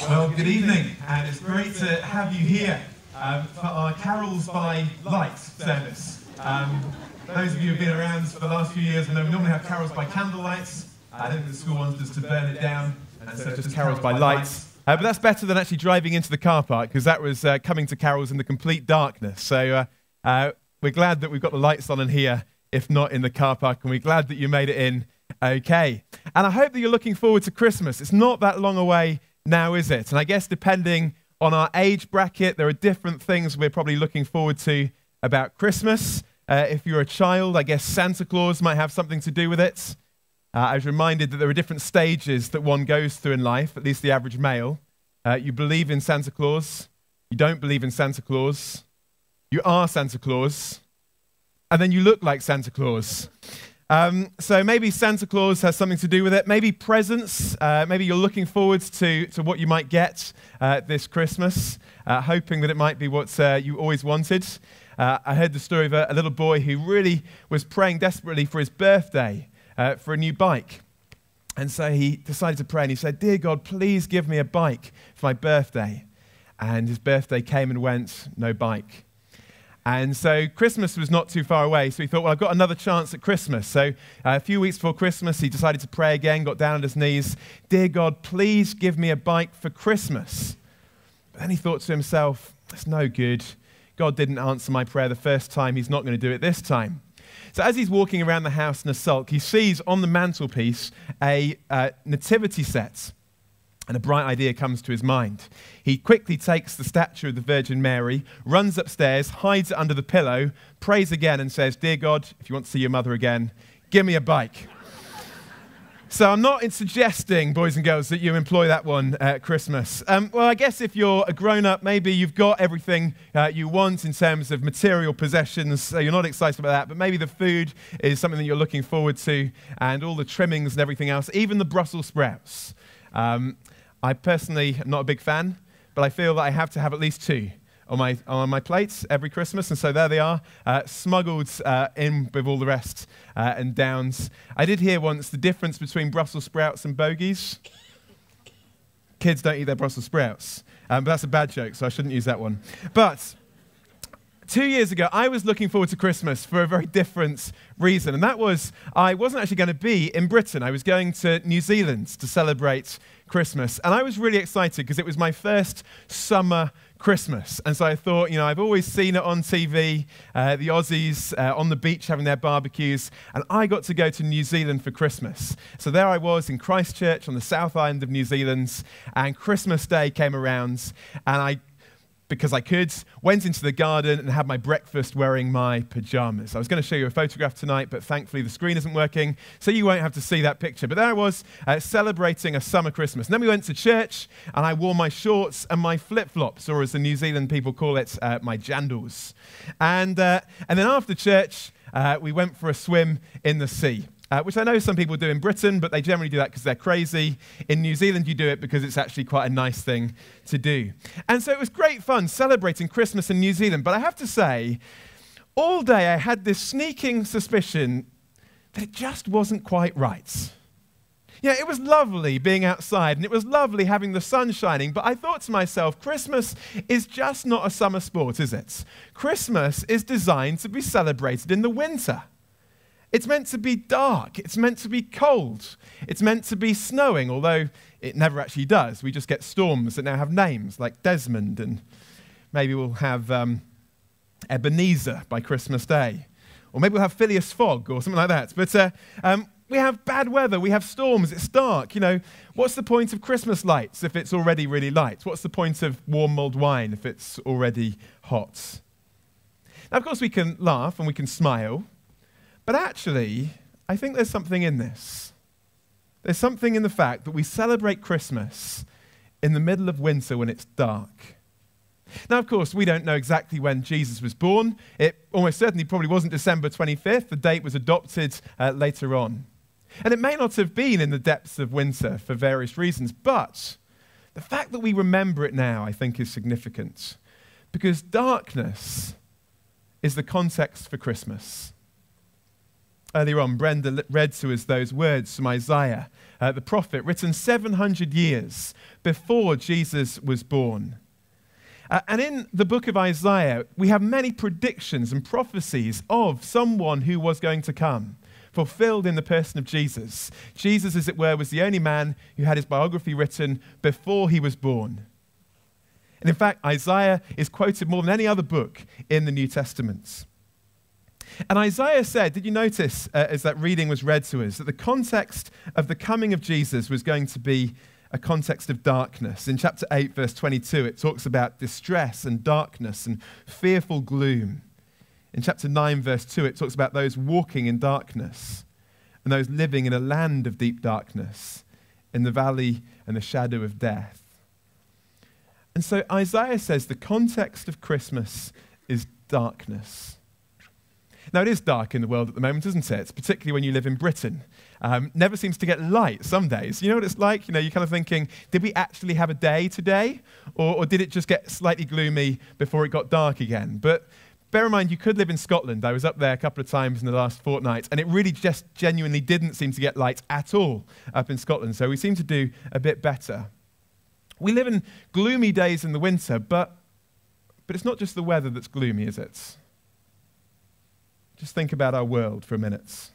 Well, good evening, and it's great to have you here for our Carols by Light service. Those of you who have been around for the last few years know we normally have Carols by candlelight. I think the school wanted us to burn it down, and so just Carols by light. But that's better than actually driving into the car park, because that was coming to carols in the complete darkness. So we're glad that we've got the lights on in here, if not in the car park, and we're glad that you made it in okay. And I hope that you're looking forward to Christmas. It's not that long away now, is it? And I guess depending on our age bracket, there are different things we're probably looking forward to about Christmas. If you're a child, I guess Santa Claus might have something to do with it. I was reminded that there are different stages that one goes through in life, at least the average male. You believe in Santa Claus, you don't believe in Santa Claus, you are Santa Claus, and then you look like Santa Claus. So maybe Santa Claus has something to do with it. Maybe presents. Maybe you're looking forward to what you might get this Christmas, hoping that it might be what you always wanted. I heard the story of a little boy who really was praying desperately for his birthday for a new bike. And so he decided to pray, and he said, "Dear God, please give me a bike for my birthday." And his birthday came and went, no bike. And so Christmas was not too far away, so he thought, well, I've got another chance at Christmas. So a few weeks before Christmas, he decided to pray again, got down on his knees, "Dear God, please give me a bike for Christmas." But then he thought to himself, that's no good. God didn't answer my prayer the first time. He's not going to do it this time. So as he's walking around the house in a sulk, he sees on the mantelpiece a nativity set. And a bright idea comes to his mind. He quickly takes the statue of the Virgin Mary, runs upstairs, hides it under the pillow, prays again and says, "Dear God, if you want to see your mother again, give me a bike." So I'm not suggesting, boys and girls, that you employ that one at Christmas. Well, I guess if you're a grown-up, maybe you've got everything you want in terms of material possessions, so you're not excited about that, but maybe the food is something that you're looking forward to, and all the trimmings and everything else, even the Brussels sprouts. I personally am not a big fan, but I feel that I have to have at least two on my plates every Christmas, and so there they are, smuggled in with all the rest and downs. I did hear once the difference between Brussels sprouts and bogies. Kids don't eat their Brussels sprouts, but that's a bad joke, so I shouldn't use that one. But 2 years ago, I was looking forward to Christmas for a very different reason, and that was I wasn't actually going to be in Britain. I was going to New Zealand to celebrate Christmas, and I was really excited because it was my first summer Christmas. And so I thought, I've always seen it on TV, the Aussies on the beach having their barbecues, and I got to go to New Zealand for Christmas. So there I was in Christchurch on the South Island of New Zealand, and Christmas Day came around, and because I could, went into the garden and had my breakfast wearing my pajamas. I was going to show you a photograph tonight, but thankfully the screen isn't working, so you won't have to see that picture. But there I was, celebrating a summer Christmas. And then we went to church, and I wore my shorts and my flip-flops, or as the New Zealand people call it, my jandals. And then after church, we went for a swim in the sea. Which I know some people do in Britain, but they generally do that because they're crazy. In New Zealand, you do it because it's actually quite a nice thing to do. And so it was great fun celebrating Christmas in New Zealand. But I have to say, all day I had this sneaking suspicion that it just wasn't quite right. Yeah, it was lovely being outside, and it was lovely having the sun shining, but I thought to myself, Christmas is just not a summer sport, is it? Christmas is designed to be celebrated in the winter. It's meant to be dark. It's meant to be cold. It's meant to be snowing, although it never actually does. We just get storms that now have names, like Desmond, and maybe we'll have Ebenezer by Christmas Day. Or maybe we'll have Phileas Fogg or something like that. But we have bad weather. We have storms. It's dark. What's the point of Christmas lights if it's already really light? What's the point of warm mulled wine if it's already hot? Now, of course, we can laugh and we can smile. But actually, I think there's something in this. There's something in the fact that we celebrate Christmas in the middle of winter when it's dark. Now, of course, we don't know exactly when Jesus was born. It almost certainly probably wasn't December 25th. The date was adopted later on. And it may not have been in the depths of winter for various reasons, but the fact that we remember it now, I think, is significant. Because darkness is the context for Christmas. Earlier on, Brenda read to us those words from Isaiah, the prophet, written 700 years before Jesus was born. And in the book of Isaiah, we have many predictions and prophecies of someone who was going to come, fulfilled in the person of Jesus. Jesus, as it were, was the only man who had his biography written before he was born. And in fact, Isaiah is quoted more than any other book in the New Testament. And Isaiah said, did you notice as that reading was read to us, that the context of the coming of Jesus was going to be a context of darkness? In chapter 8, verse 22, it talks about distress and darkness and fearful gloom. In chapter 9, verse 2, it talks about those walking in darkness and those living in a land of deep darkness, in the valley and the shadow of death. And so Isaiah says the context of Christmas is darkness. Now, it is dark in the world at the moment, isn't it? Particularly when you live in Britain. Never seems to get light some days. You know what it's like? You know, you're kind of thinking, did we actually have a day today? Or did it just get slightly gloomy before it got dark again? But bear in mind, you could live in Scotland. I was up there a couple of times in the last fortnight, and it really just genuinely didn't seem to get light at all up in Scotland. So we seem to do a bit better. We live in gloomy days in the winter, but it's not just the weather that's gloomy, is it? Just think about our world for a minute.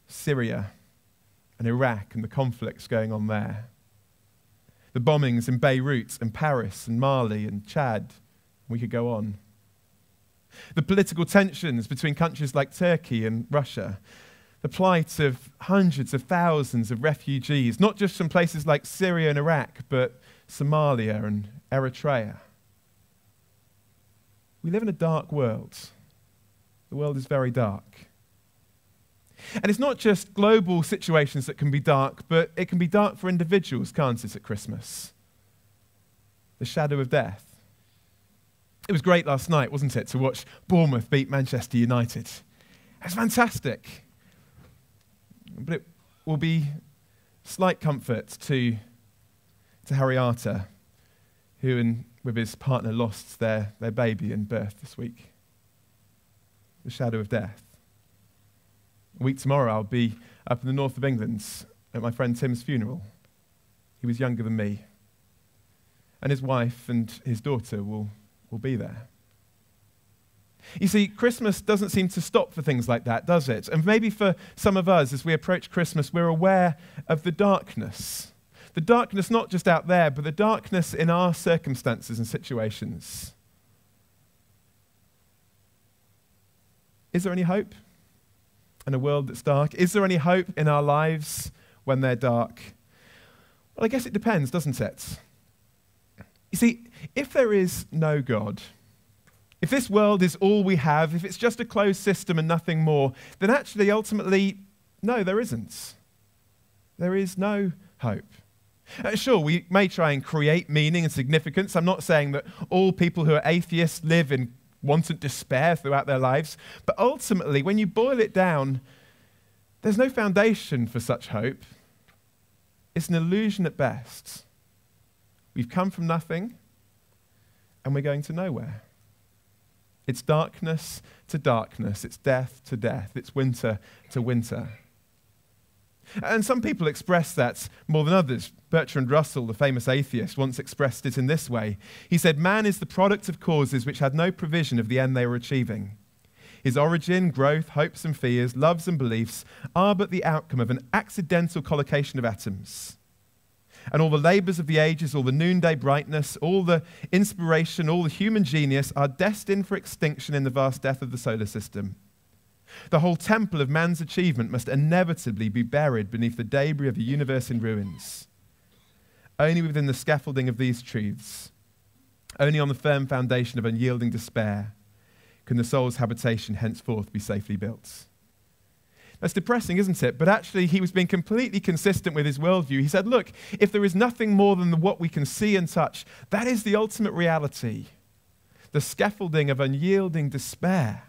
Syria and Iraq and the conflicts going on there. The bombings in Beirut and Paris and Mali and Chad. We could go on. The political tensions between countries like Turkey and Russia. The plight of hundreds of thousands of refugees, not just from places like Syria and Iraq, but Somalia and Eritrea. We live in a dark world. The world is very dark. And it's not just global situations that can be dark, but it can be dark for individuals, can't it, at Christmas? The shadow of death. It was great last night, wasn't it, to watch Bournemouth beat Manchester United. It was fantastic. But it will be slight comfort to Harry Arter, who with his partner lost their baby in birth this week. The shadow of death. A week tomorrow, I'll be up in the north of England at my friend Tim's funeral. He was younger than me. And his wife and his daughter will be there. You see, Christmas doesn't seem to stop for things like that, does it? And maybe for some of us, as we approach Christmas, we're aware of the darkness. The darkness not just out there, but the darkness in our circumstances and situations. Is there any hope in a world that's dark? Is there any hope in our lives when they're dark? Well, I guess it depends, doesn't it? You see, if there is no God, if this world is all we have, if it's just a closed system and nothing more, then actually, ultimately, no, there isn't. There is no hope. Sure, we may try and create meaning and significance. I'm not saying that all people who are atheists live in wanton despair throughout their lives. But ultimately, when you boil it down, there's no foundation for such hope. It's an illusion at best. We've come from nothing, and we're going to nowhere. It's darkness to darkness. It's death to death. It's winter to winter. And some people express that more than others. Bertrand Russell, the famous atheist, once expressed it in this way. He said, "Man is the product of causes which had no provision of the end they were achieving. His origin, growth, hopes and fears, loves and beliefs are but the outcome of an accidental collocation of atoms. And all the labours of the ages, all the noonday brightness, all the inspiration, all the human genius are destined for extinction in the vast death of the solar system. The whole temple of man's achievement must inevitably be buried beneath the debris of a universe in ruins. Only within the scaffolding of these truths, only on the firm foundation of unyielding despair, can the soul's habitation henceforth be safely built." That's depressing, isn't it? But actually, he was being completely consistent with his worldview. He said, look, if there is nothing more than what we can see and touch, that is the ultimate reality. The scaffolding of unyielding despair.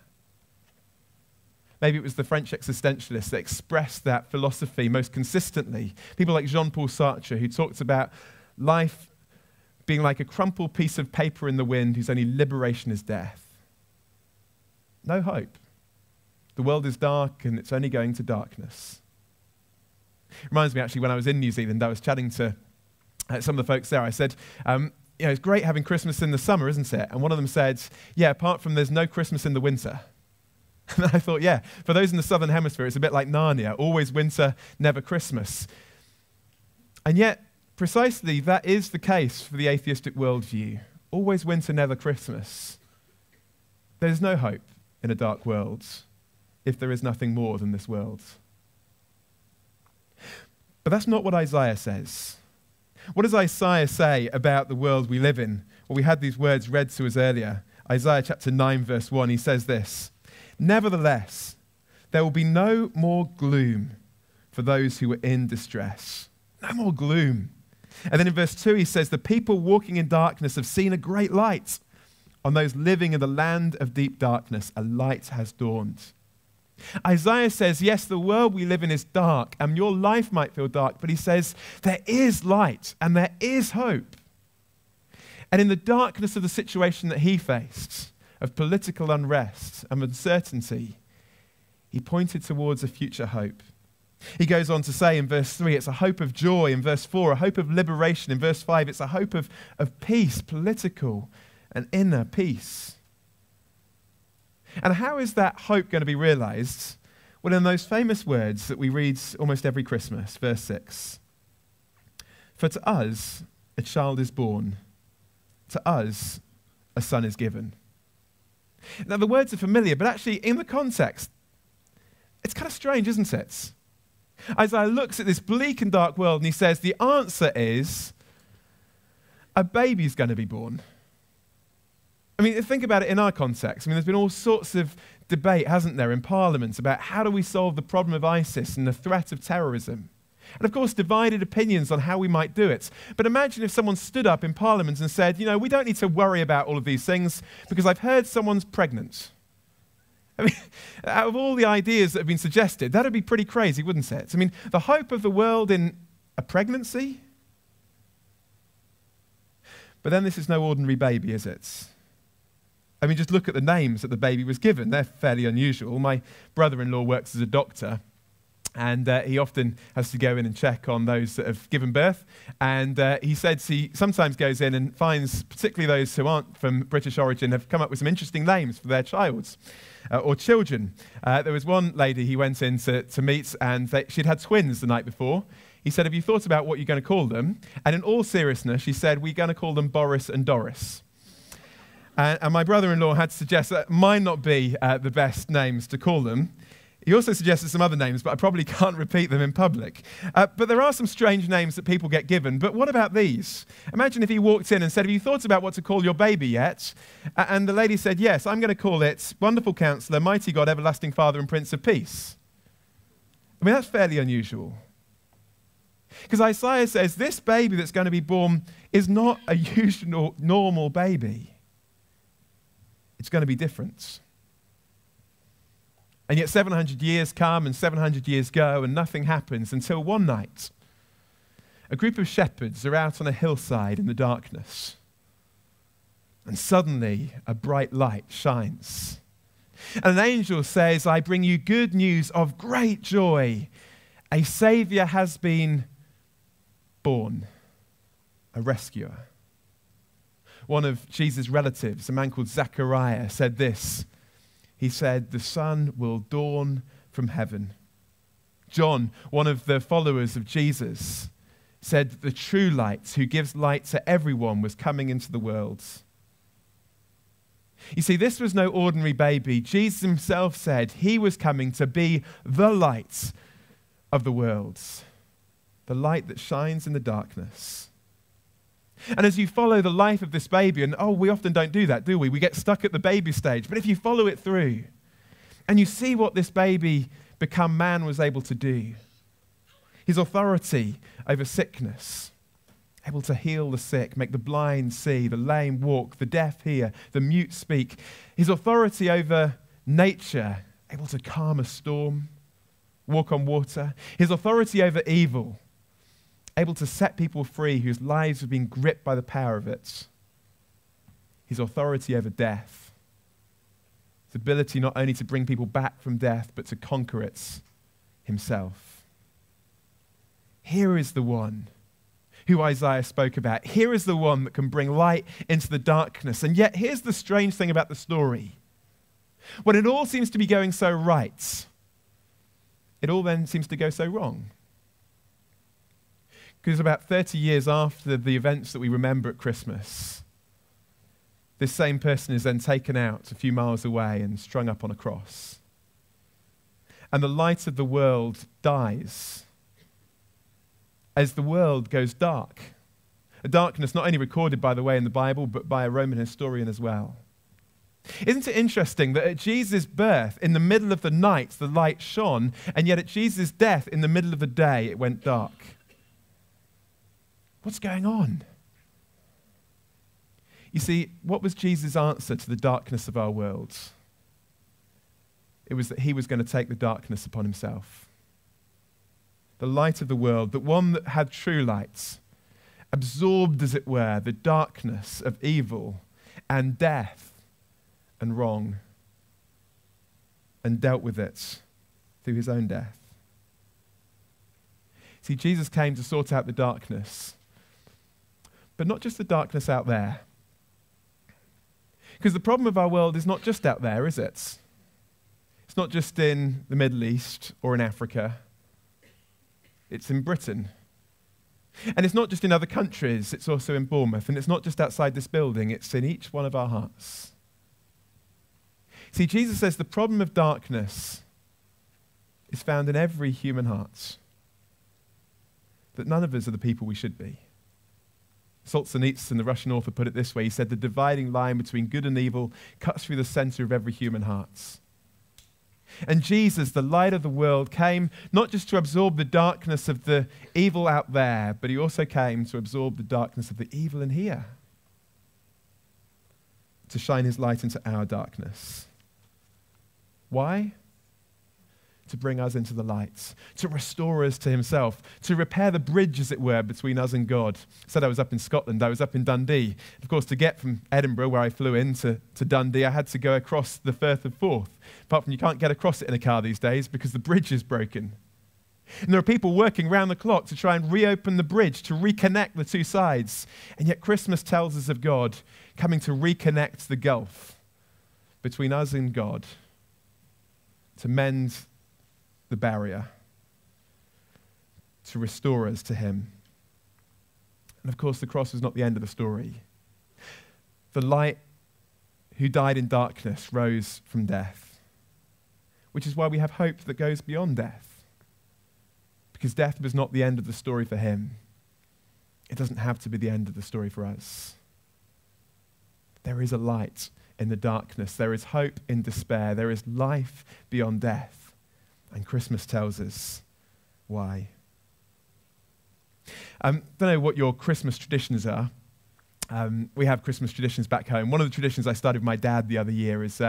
Maybe it was the French existentialists that expressed that philosophy most consistently. People like Jean-Paul Sartre, who talked about life being like a crumpled piece of paper in the wind whose only liberation is death. No hope. The world is dark and it's only going to darkness. Reminds me, actually, when I was in New Zealand, I was chatting to some of the folks there. I said, it's great having Christmas in the summer, isn't it? And one of them said, yeah, apart from there's no Christmas in the winter. And I thought, yeah, for those in the southern hemisphere, it's a bit like Narnia, always winter, never Christmas. And yet, precisely that is the case for the atheistic worldview. Always winter, never Christmas. There's no hope in a dark world if there is nothing more than this world. But that's not what Isaiah says. What does Isaiah say about the world we live in? Well, we had these words read to us earlier. Isaiah chapter 9, verse 1, he says this, "Nevertheless, there will be no more gloom for those who are in distress." No more gloom. And then in verse 2, he says, "The people walking in darkness have seen a great light. On those living in the land of deep darkness, a light has dawned." Isaiah says, yes, the world we live in is dark, and your life might feel dark, but he says there is light and there is hope. And in the darkness of the situation that he faced, of political unrest and uncertainty, he pointed towards a future hope. He goes on to say in verse 3, it's a hope of joy. In verse 4, a hope of liberation. In verse 5, it's a hope of peace, political and inner peace. And how is that hope going to be realized? Well, in those famous words that we read almost every Christmas, verse 6. "For to us a child is born, to us a son is given." Now, the words are familiar, but actually in the context, it's kind of strange, isn't it? Isaiah looks at this bleak and dark world and he says, the answer is a baby's going to be born. I mean, think about it in our context. I mean, there's been all sorts of debate, hasn't there, in Parliament about how do we solve the problem of ISIS and the threat of terrorism. And of course, divided opinions on how we might do it. But imagine if someone stood up in Parliament and said, we don't need to worry about all of these things because I've heard someone's pregnant. I mean, out of all the ideas that have been suggested, that would be pretty crazy, wouldn't it? I mean, the hope of the world in a pregnancy? But then this is no ordinary baby, is it? I mean, just look at the names that the baby was given. They're fairly unusual. My brother-in-law works as a doctor, and he often has to go in and check on those that have given birth. And he said he sometimes goes in and finds, particularly those who aren't from British origin, have come up with some interesting names for their child or children. There was one lady he went in to meet, and she'd had twins the night before. He said, "Have you thought about what you're going to call them?" And in all seriousness, she said, "We're going to call them Boris and Doris." And my brother-in-law had to suggest that might not be the best names to call them. He also suggested some other names, but I probably can't repeat them in public. But there are some strange names that people get given. But what about these? Imagine if he walked in and said, "Have you thought about what to call your baby yet?" And the lady said, "Yes, I'm going to call it Wonderful Counselor, Mighty God, Everlasting Father, and Prince of Peace." I mean, that's fairly unusual. Because Isaiah says this baby that's going to be born is not a usual, normal baby. It's going to be different. And yet 700 years come and 700 years go and nothing happens until one night, a group of shepherds are out on a hillside in the darkness. And suddenly a bright light shines. And an angel says, "I bring you good news of great joy. A Savior has been born, a rescuer." One of Jesus' relatives, a man called Zechariah, said this. He said, "The sun will dawn from heaven." John, one of the followers of Jesus, said the true light who gives light to everyone was coming into the world. You see, this was no ordinary baby. Jesus himself said he was coming to be the light of the world, the light that shines in the darkness. And as you follow the life of this baby, and we often don't do that, do we? We get stuck at the baby stage. But if you follow it through, and you see what this baby become man was able to do, his authority over sickness, able to heal the sick, make the blind see, the lame walk, the deaf hear, the mute speak, his authority over nature, able to calm a storm, walk on water, his authority over evil, able to set people free whose lives have been gripped by the power of it. His authority over death. His ability not only to bring people back from death, but to conquer it himself. Here is the one who Isaiah spoke about. Here is the one that can bring light into the darkness. And yet, here's the strange thing about the story. When it all seems to be going so right, it all then seems to go so wrong. Because about 30 years after the events that we remember at Christmas, this same person is then taken out a few miles away and strung up on a cross. And the light of the world dies as the world goes dark. A darkness not only recorded, by the way, in the Bible, but by a Roman historian as well. Isn't it interesting that at Jesus' birth, in the middle of the night, the light shone, and yet at Jesus' death, in the middle of the day, it went dark? What's going on? You see, what was Jesus' answer to the darkness of our world? It was that he was going to take the darkness upon himself. The light of the world, the one that had true lights, absorbed, as it were, the darkness of evil and death and wrong, and dealt with it through his own death. See, Jesus came to sort out the darkness, but not just the darkness out there. Because the problem of our world is not just out there, is it? It's not just in the Middle East or in Africa. It's in Britain. And it's not just in other countries, it's also in Bournemouth. And it's not just outside this building, it's in each one of our hearts. See, Jesus says the problem of darkness is found in every human heart. That none of us are the people we should be. Solzhenitsyn, the Russian author, put it this way. He said, the dividing line between good and evil cuts through the center of every human heart. And Jesus, the light of the world, came not just to absorb the darkness of the evil out there, but he also came to absorb the darkness of the evil in here. To shine his light into our darkness. Why? To bring us into the light, to restore us to himself, to repair the bridge, as it were, between us and God. I said I was up in Scotland, I was up in Dundee. Of course, to get from Edinburgh, where I flew in, to Dundee, I had to go across the Firth of Forth. Apart from you can't get across it in a car these days because the bridge is broken. And there are people working round the clock to try and reopen the bridge, to reconnect the two sides. And yet Christmas tells us of God coming to reconnect the gulf between us and God, to mend the barrier, to restore us to him. And of course, the cross was not the end of the story. The light who died in darkness rose from death, which is why we have hope that goes beyond death. Because death was not the end of the story for him. It doesn't have to be the end of the story for us. There is a light in the darkness. There is hope in despair. There is life beyond death. And Christmas tells us why. Don't know what your Christmas traditions are. We have Christmas traditions back home. One of the traditions I started with my dad the other year is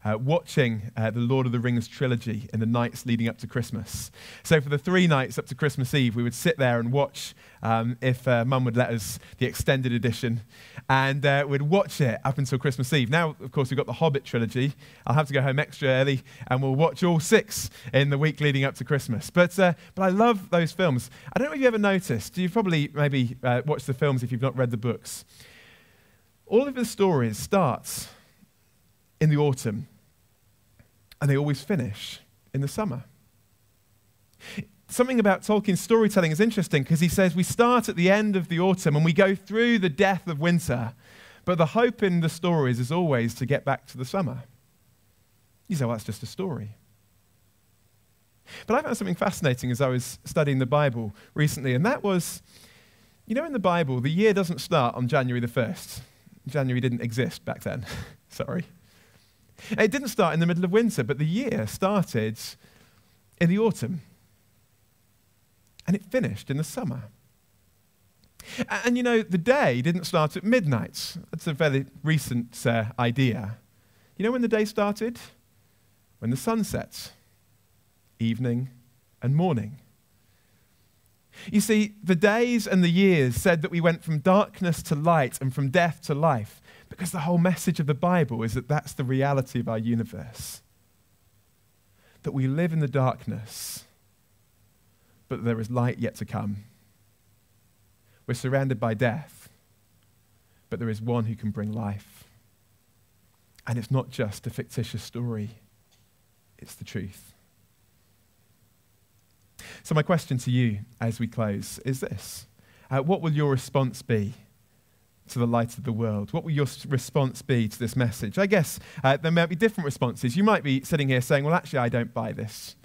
watching the Lord of the Rings trilogy in the nights leading up to Christmas. So for the 3 nights up to Christmas Eve, we would sit there and watch, if Mum would let us, the extended edition, and we'd watch it up until Christmas Eve. Now, of course, we've got the Hobbit trilogy. I'll have to go home extra early, and we'll watch all 6 in the week leading up to Christmas. But I love those films. I don't know if you've ever noticed. You've probably maybe watched the films if you've not read the books. All of the stories start in the autumn, and they always finish in the summer. Something about Tolkien's storytelling is interesting because he says we start at the end of the autumn and we go through the death of winter, but the hope in the stories is always to get back to the summer. You say, well, that's just a story. But I found something fascinating as I was studying the Bible recently, and that was, you know, in the Bible, the year doesn't start on January the 1st. January didn't exist back then. Sorry. It didn't start in the middle of winter, but the year started in the autumn. And it finished in the summer. And you know, the day didn't start at midnight. That's a very recent idea. You know when the day started? When the sun sets. Evening and morning. You see, the days and the years said that we went from darkness to light and from death to life, because the whole message of the Bible is that that's the reality of our universe. That we live in the darkness, but there is light yet to come. We're surrounded by death, but there is one who can bring life. And it's not just a fictitious story, it's the truth. So my question to you as we close is this. What will your response be to the light of the world? What will your response be to this message? I guess there might be different responses. You might be sitting here saying, well, actually, I don't buy this.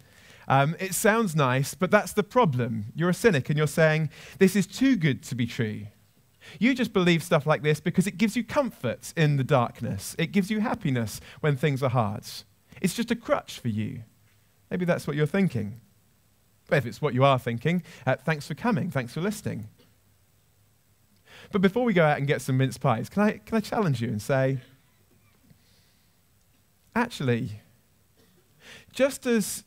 It sounds nice, but that's the problem. You're a cynic and you're saying, this is too good to be true. You just believe stuff like this because it gives you comfort in the darkness. It gives you happiness when things are hard. It's just a crutch for you. Maybe that's what you're thinking. But if it's what you are thinking, thanks for coming. Thanks for listening. But before we go out and get some mince pies, can I challenge you and say, actually, just as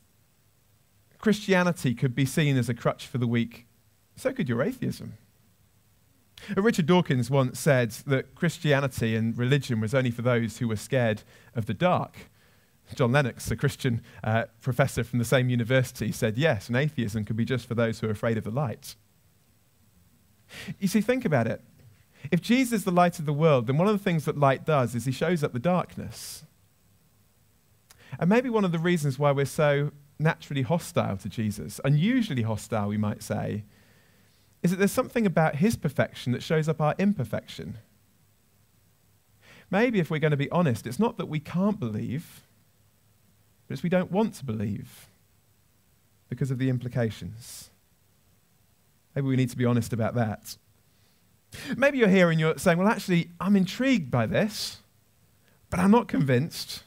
Christianity could be seen as a crutch for the weak, so could your atheism. Richard Dawkins once said that Christianity and religion was only for those who were scared of the dark. John Lennox, a Christian professor from the same university, said yes, and atheism could be just for those who are afraid of the light. You see, think about it. If Jesus is the light of the world, then one of the things that light does is he shows up the darkness. And maybe one of the reasons why we're so naturally hostile to Jesus, unusually hostile, we might say, is that there's something about his perfection that shows up our imperfection. Maybe if we're going to be honest, it's not that we can't believe, but it's we don't want to believe because of the implications. Maybe we need to be honest about that. Maybe you're here and you're saying, well, actually, I'm intrigued by this, but I'm not convinced.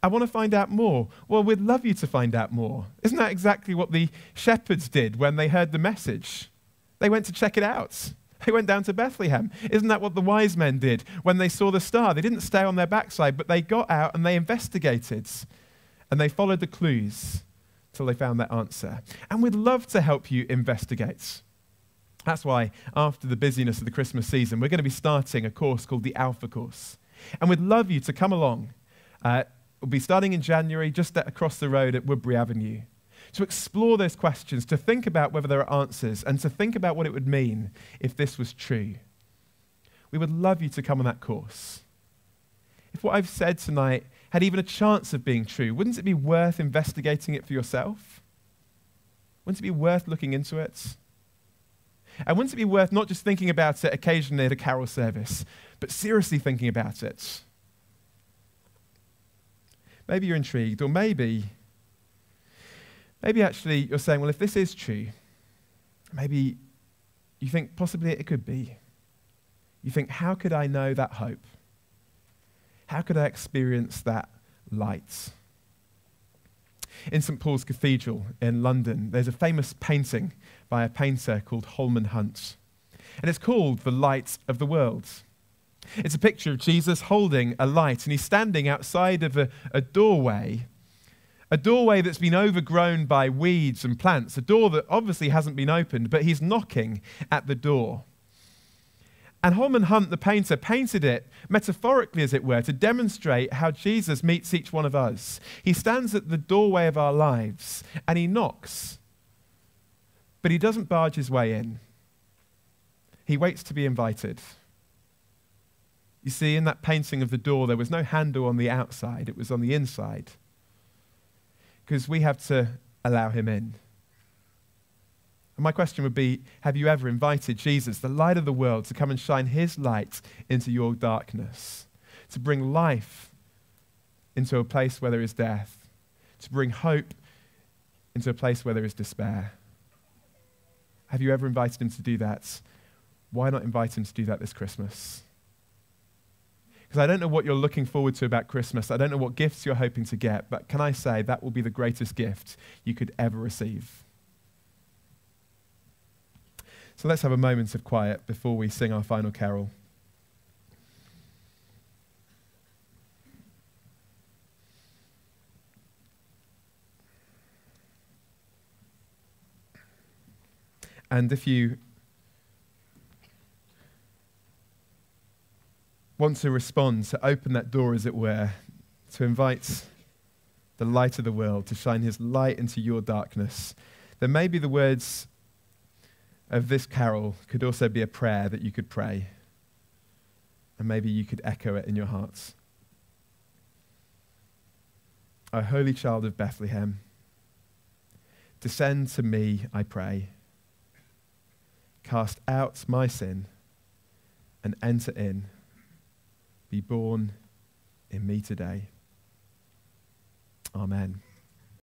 I want to find out more. Well, we'd love you to find out more. Isn't that exactly what the shepherds did when they heard the message? They went to check it out. They went down to Bethlehem. Isn't that what the wise men did when they saw the star? They didn't stay on their backside, but they got out and they investigated. And they followed the clues till they found that answer. And we'd love to help you investigate. That's why after the busyness of the Christmas season, we're going to be starting a course called the Alpha Course. And we'd love you to come along. We'll be starting in January, just across the road at Woodbury Avenue, to explore those questions, to think about whether there are answers, and to think about what it would mean if this was true. We would love you to come on that course. If what I've said tonight had even a chance of being true, wouldn't it be worth investigating it for yourself? Wouldn't it be worth looking into it? And wouldn't it be worth not just thinking about it occasionally at a carol service, but seriously thinking about it? Maybe you're intrigued, or maybe actually you're saying, well, if this is true, maybe you think possibly it could be. You think, how could I know that hope? How could I experience that light? In St. Paul's Cathedral in London, there's a famous painting by a painter called Holman Hunt. And it's called The Light of the World. It's a picture of Jesus holding a light, and he's standing outside of a doorway that's been overgrown by weeds and plants, a door that obviously hasn't been opened, but he's knocking at the door. And Holman Hunt, the painter, painted it metaphorically, as it were, to demonstrate how Jesus meets each one of us. He stands at the doorway of our lives, and he knocks, but he doesn't barge his way in. He waits to be invited. You see, in that painting of the door, there was no handle on the outside, it was on the inside. Because we have to allow him in. And my question would be, have you ever invited Jesus, the light of the world, to come and shine his light into your darkness? To bring life into a place where there is death? To bring hope into a place where there is despair? Have you ever invited him to do that? Why not invite him to do that this Christmas? Because I don't know what you're looking forward to about Christmas. I don't know what gifts you're hoping to get, but can I say that will be the greatest gift you could ever receive. So let's have a moment of quiet before we sing our final carol. And if you want to respond, to open that door, as it were, to invite the light of the world to shine his light into your darkness, then maybe the words of this carol could also be a prayer that you could pray. And maybe you could echo it in your hearts. O Holy Child of Bethlehem, descend to me, I pray. Cast out my sin and enter in. Be born in me today. Amen.